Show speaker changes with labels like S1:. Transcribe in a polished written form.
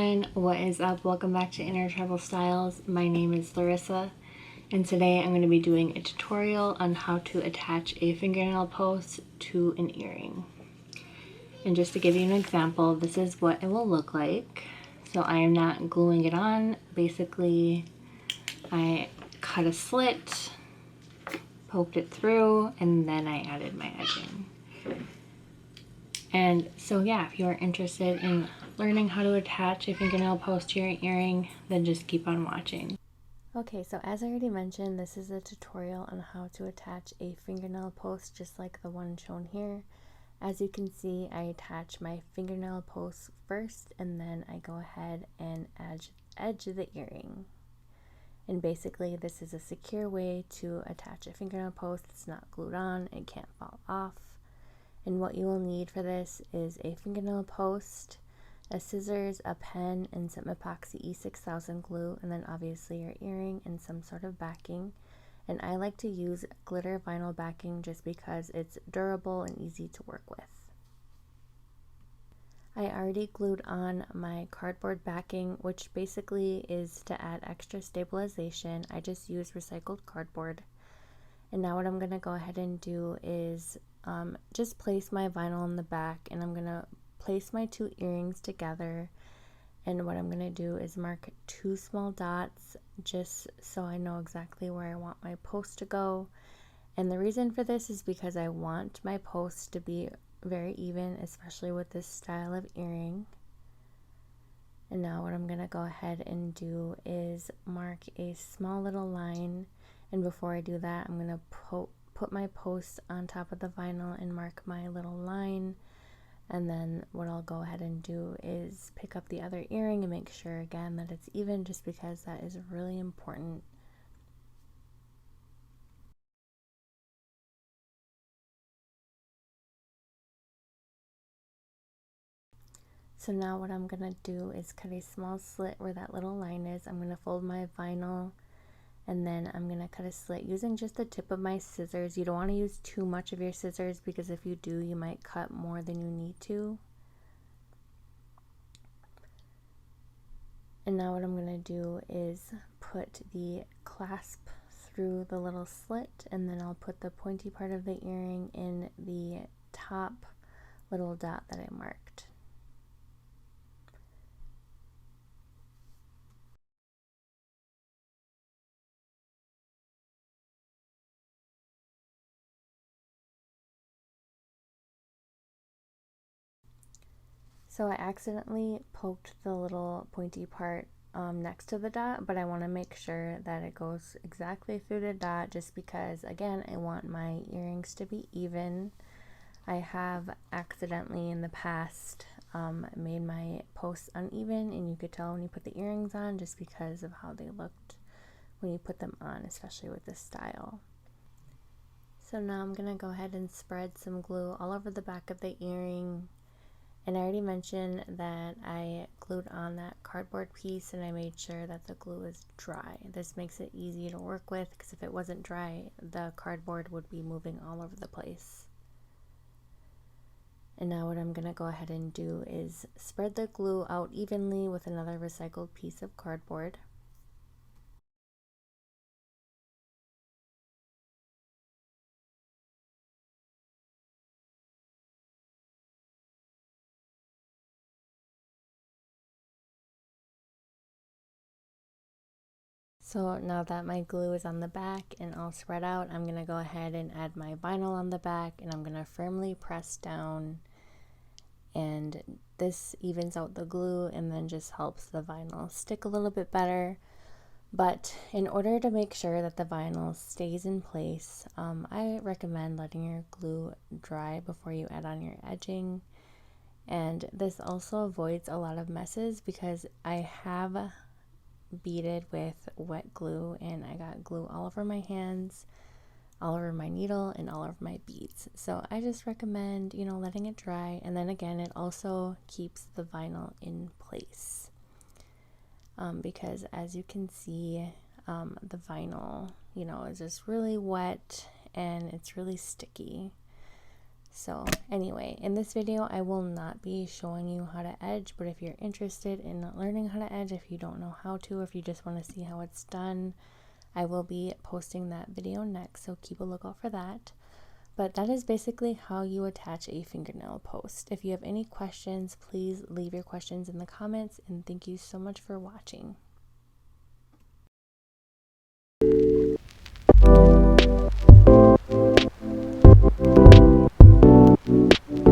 S1: everyone, what is up? Welcome back to Inner Trouble Styles. My name is Larissa, and today I'm going to be doing a tutorial on how to attach a fingernail post to an earring. And just to give you an example, this is what it will look like. So I am not gluing it on. Basically, I cut a slit, poked it through, and then I added my edging. And so yeah, if you're interested in learning how to attach a fingernail post to your earring, then just keep on watching. Okay, so as I already mentioned, this is a tutorial on how to attach a fingernail post just like the one shown here. As you can see, I attach my fingernail post first, and then I go ahead and edge the earring. And basically this is a secure way to attach a fingernail post. It's not glued on, it can't fall off. And what you will need for this is a fingernail post, a scissors, a pen, and some epoxy E6000 glue, and then obviously your earring and some sort of backing. And I like to use glitter vinyl backing just because it's durable and easy to work with. I already glued on my cardboard backing, which basically is to add extra stabilization. I just use recycled cardboard. And now what I'm going to go ahead and do is just place my vinyl in the back, and I'm going to place my two earrings together. And what I'm going to do is mark 2 small dots just so I know exactly where I want my post to go. And the reason for this is because I want my post to be very even, especially with this style of earring. And now what I'm going to go ahead and do is mark a small little line. And before I do that, I'm going to put my post on top of the vinyl and mark my little line. And then what I'll go ahead and do is pick up the other earring and make sure again that it's even, just because that is really important. So now what I'm going to do is cut a small slit where that little line is. I'm going to fold my vinyl, and then I'm going to cut a slit using just the tip of my scissors. You don't want to use too much of your scissors, because if you do, you might cut more than you need to. And now what I'm going to do is put the clasp through the little slit, and then I'll put the pointy part of the earring in the top little dot that I marked. So I accidentally poked the little pointy part next to the dot, but I want to make sure that it goes exactly through the dot, just because, again, I want my earrings to be even. I have accidentally in the past made my posts uneven, and you could tell when you put the earrings on just because of how they looked when you put them on, especially with this style. So now I'm going to go ahead and spread some glue all over the back of the earring. And I already mentioned that I glued on that cardboard piece, and I made sure that the glue is dry. This makes it easy to work with, because if it wasn't dry, the cardboard would be moving all over the place. And now what I'm going to go ahead and do is spread the glue out evenly with another recycled piece of cardboard. So now that my glue is on the back and all spread out, I'm going to go ahead and add my vinyl on the back, and I'm going to firmly press down, and this evens out the glue and then just helps the vinyl stick a little bit better. But in order to make sure that the vinyl stays in place, I recommend letting your glue dry before you add on your edging. And this also avoids a lot of messes, because I have beaded with wet glue, and I got glue all over my hands, all over my needle, and all over my beads. So I just recommend, letting it dry. And then again, it also keeps the vinyl in place, because as you can see, the vinyl, is just really wet and it's really sticky. So anyway, in this video I will not be showing you how to edge, but if you're interested in learning how to edge, if you don't know how to, or if you just want to see how it's done, I will be posting that video next, so keep a lookout for that. But that is basically how you attach a fingernail post. If you have any questions, please leave your questions in the comments, and thank you so much for watching.